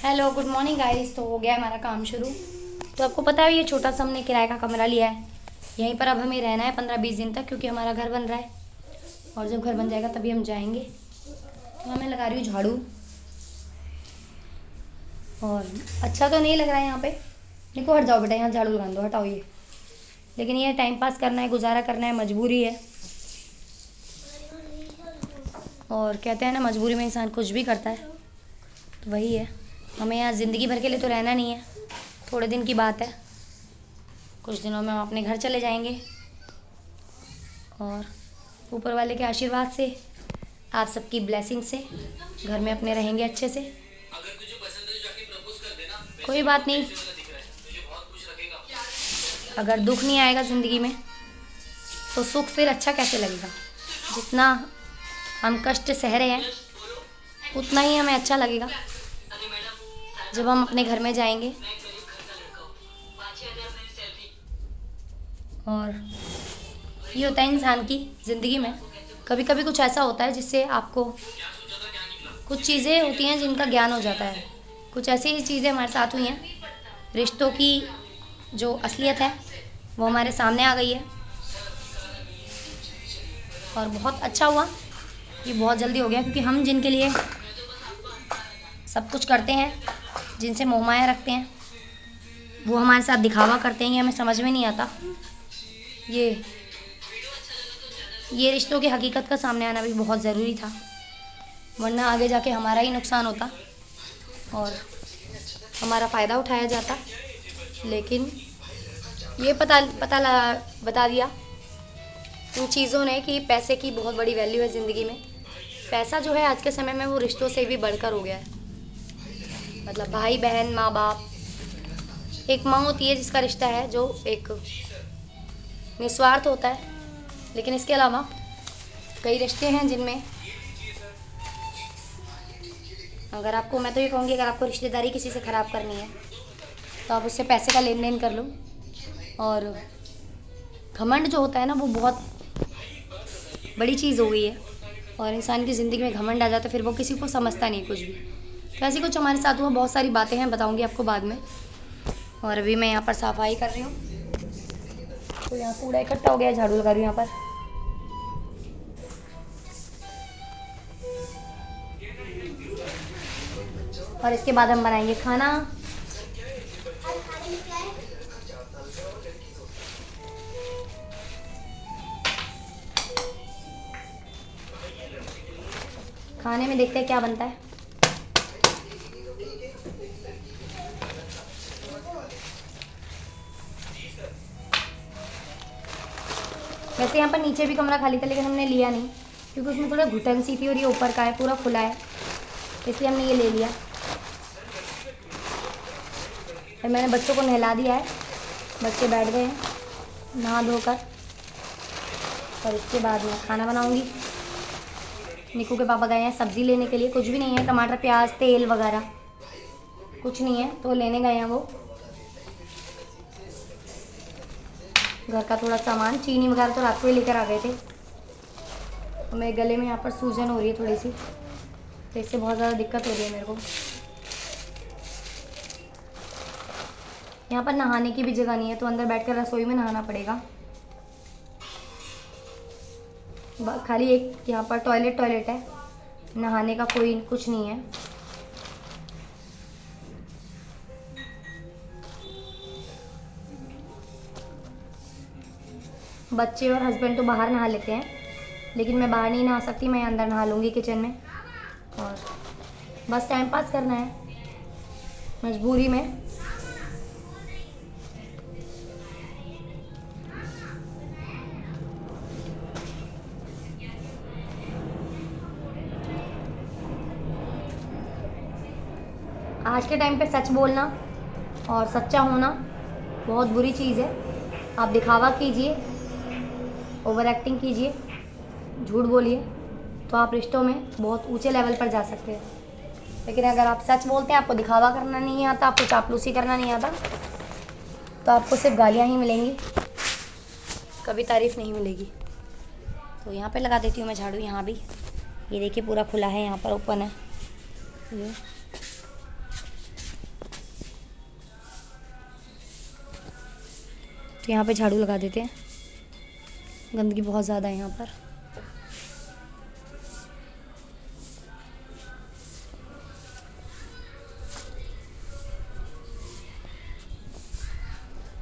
Hello good morning guys. तो हो गया है हमारा काम शुरू। तो आपको पता है ये छोटा सा हमने किराए का कमरा लिया है। यहीं पर अब हमें रहना है 15-20 दिन तक, क्योंकि हमारा घर बन रहा है और जब घर बन जाएगा तभी हम जाएंगे। तो मैं लगा रही हूँ झाड़ू, और अच्छा तो नहीं लग रहा है यहाँ पे। देखो हट जाओ बेटा, यहाँ झाड़ू लगा दो, हटाओ ये। लेकिन ये टाइम पास करना है, गुजारा करना है, मजबूरी है। और कहते हैं ना, मजबूरी में इंसान कुछ भी करता है। तो वही है, हमें यहाँ ज़िंदगी भर के लिए तो रहना नहीं है, थोड़े दिन की बात है। कुछ दिनों में हम अपने घर चले जाएंगे और ऊपर वाले के आशीर्वाद से, आप सबकी ब्लेसिंग से घर में अपने रहेंगे अच्छे से। कोई बात नहीं, अगर दुख नहीं आएगा ज़िंदगी में तो सुख फिर अच्छा कैसे लगेगा। जितना हम कष्ट सह रहे हैं उतना ही हमें अच्छा लगेगा जब हम अपने घर में जाएंगे। और ये होता है इंसान की ज़िंदगी में, कभी कभी कुछ ऐसा होता है जिससे आपको कुछ चीज़ें होती हैं जिनका ज्ञान हो जाता है। कुछ ऐसी ही चीज़ें हमारे साथ हुई हैं, रिश्तों की जो असलियत है वो हमारे सामने आ गई है। और बहुत अच्छा हुआ, ये बहुत जल्दी हो गया, क्योंकि हम जिनके लिए सब कुछ करते हैं, जिनसे मोह माया रखते हैं, वो हमारे साथ दिखावा करते हैं। ये हमें समझ में नहीं आता। ये रिश्तों की हकीकत का सामने आना भी बहुत ज़रूरी था, वरना आगे जाके हमारा ही नुकसान होता और हमारा फ़ायदा उठाया जाता। लेकिन ये बता दिया इन चीज़ों ने कि पैसे की बहुत बड़ी वैल्यू है ज़िंदगी में। पैसा जो है आज के समय में वो रिश्तों से भी बढ़कर हो गया है। मतलब भाई बहन, माँ बाप, एक माँ होती है जिसका रिश्ता है जो एक निस्वार्थ होता है। लेकिन इसके अलावा कई रिश्ते हैं जिनमें मैं तो ये कहूँगी, अगर आपको रिश्तेदारी किसी से ख़राब करनी है तो आप उससे पैसे का लेन देन कर लो। और घमंड जो होता है ना, वो बहुत बड़ी चीज़ हो गई है, और इंसान की ज़िंदगी में घमंड आ जाता है, फिर वो किसी को समझता नहीं कुछ भी। तो ऐसी कुछ हमारे साथ हुआ, बहुत सारी बातें हैं, बताऊँगी आपको बाद में। और अभी मैं यहाँ पर सफाई कर रही हूँ, तो यहाँ कूड़ा इकट्ठा हो गया, झाड़ू लगा रही हूँ यहाँ पर। और इसके बाद हम बनाएंगे खाना। खाने में देखते हैं क्या बनता है। वैसे यहाँ पर नीचे भी कमरा खाली था, लेकिन हमने लिया नहीं, क्योंकि उसमें थोड़ा घुटन सी थी और ये ऊपर का है, पूरा खुला है, इसलिए हमने ये ले लिया। और मैंने बच्चों को नहला दिया है, बच्चे बैठ गए हैं नहा धोकर। और इसके बाद मैं खाना बनाऊंगी। निकू के पापा गए हैं सब्ज़ी लेने के लिए, कुछ भी नहीं है, टमाटर प्याज तेल वगैरह कुछ नहीं है, तो लेने गए हैं वो घर का थोड़ा सामान। चीनी वगैरह तो रात को ही लेकर आ गए थे। और मेरे गले में यहाँ पर सूजन हो रही है थोड़ी सी, तो इससे बहुत ज़्यादा दिक्कत हो रही है मेरे को। यहाँ पर नहाने की भी जगह नहीं है, तो अंदर बैठकर रसोई में नहाना पड़ेगा। खाली एक यहाँ पर टॉयलेट है, नहाने का कोई कुछ नहीं है। बच्चे और हस्बैंड तो बाहर नहा लेते हैं, लेकिन मैं बाहर नहीं नहा सकती, मैं अंदर नहा लूँगी किचन में। और बस टाइम पास करना है मजबूरी में। आज के टाइम पे सच बोलना और सच्चा होना बहुत बुरी चीज़ है। आप दिखावा कीजिए, ओवर एक्टिंग कीजिए, झूठ बोलिए, तो आप रिश्तों में बहुत ऊंचे लेवल पर जा सकते हैं। लेकिन अगर आप सच बोलते हैं, आपको दिखावा करना नहीं आता, आपको चापलूसी करना नहीं आता, तो आपको सिर्फ गालियाँ ही मिलेंगी, कभी तारीफ़ नहीं मिलेगी। तो यहाँ पे लगा देती हूँ मैं झाड़ू। यहाँ भी ये देखिए पूरा खुला है, यहाँ पर ओपन है ये। तो यहाँ पे झाड़ू लगा देते हैं, गंदगी बहुत ज़्यादा है यहाँ पर।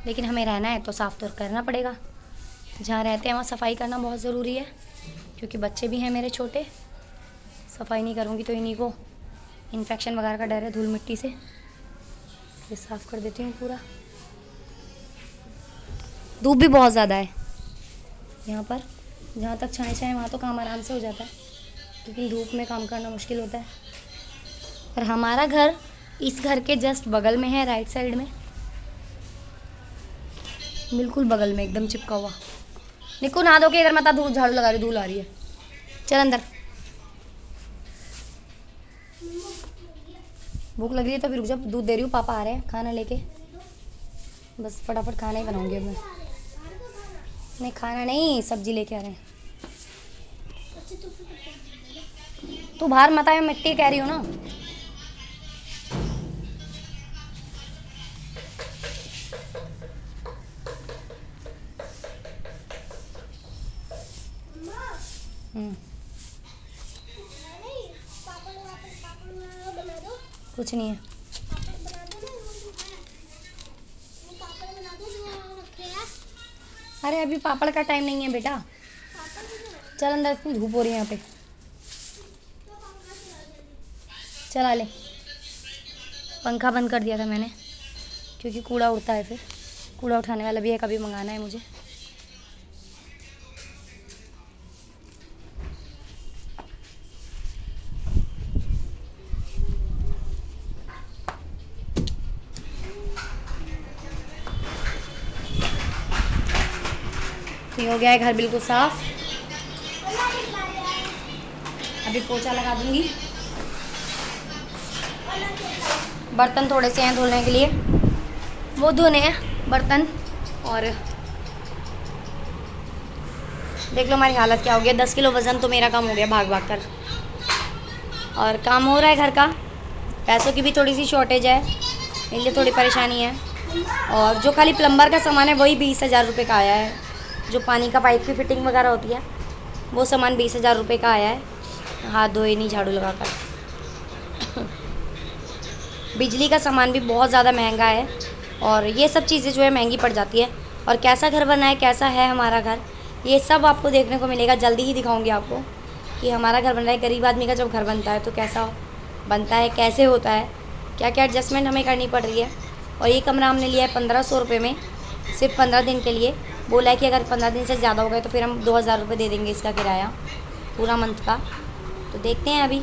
लेकिन हमें रहना है तो साफ़ तो करना पड़ेगा। जहाँ रहते हैं वहाँ सफाई करना बहुत ज़रूरी है, क्योंकि बच्चे भी हैं मेरे छोटे। सफाई नहीं करूँगी तो इन्हीं को इन्फेक्शन वगैरह का डर है धूल मिट्टी से। ये साफ़ कर देती हूँ पूरा। धूप भी बहुत ज़्यादा है यहाँ पर। जहाँ तक छाएँ वहाँ तो काम आराम से हो जाता है, लेकिन धूप में काम करना मुश्किल होता है। और हमारा घर इस घर के जस्ट बगल में है, राइट साइड में, बिल्कुल बगल में, एकदम चिपका हुआ। निक्कू नहा दो के इधर मत आ, धूल झाड़ू लगा रही, धूल आ रही है। चल अंदर। भूख लग रही है तो फिर रुक जा, दूध दे रही हूँ, पापा आ रहे हैं खाना लेके। बस फटाफट खाना ही बनाऊंगी अब मैं। नहीं खाना नहीं, सब्जी लेके आ रहे हैं। तू बाहर मत आया, मिट्टी कह रही हो ना। कुछ नहीं है। अरे अभी पापड़ का टाइम नहीं है बेटा, चल अंदर, इतनी धूप हो रही है यहाँ पे। चला ले, पंखा बंद कर दिया था मैंने क्योंकि कूड़ा उड़ता है, फिर कूड़ा उठाने वाला भी है, कभी मंगाना है मुझे। हो गया है घर बिल्कुल साफ। अभी पोछा लगा दूंगी। बर्तन थोड़े से हैं धुलने के लिए, वो धोने हैं बर्तन। और देख लो हमारी हालत क्या हो गया। 10 किलो वज़न तो मेरा कम हो गया भाग भाग कर। और काम हो रहा है घर का, पैसों की भी थोड़ी सी शॉर्टेज है, इसलिए थोड़ी परेशानी है। और जो खाली प्लम्बर का सामान है वही 20,000 रुपये का आया है। जो पानी का पाइप की फिटिंग वगैरह होती है वो सामान 20,000 रुपये का आया है, हाथ धोए नहीं झाड़ू लगाकर। बिजली का सामान भी बहुत ज़्यादा महंगा है, और ये सब चीज़ें जो है महंगी पड़ जाती है। और कैसा घर बना है, कैसा है हमारा घर, ये सब आपको देखने को मिलेगा। जल्दी ही दिखाऊंगी आपको कि हमारा घर बन रहा है। गरीब आदमी का जब घर बनता है तो कैसा बनता है, कैसे होता है, क्या क्या एडजस्टमेंट हमें करनी पड़ रही है। और ये कमरा हमने लिया है 1500 रुपये में, सिर्फ 15 दिन के लिए। बोला है कि अगर 15 दिन से ज़्यादा हो गए तो फिर हम 2000 रुपये दे देंगे इसका किराया पूरा मंथ का। तो देखते हैं अभी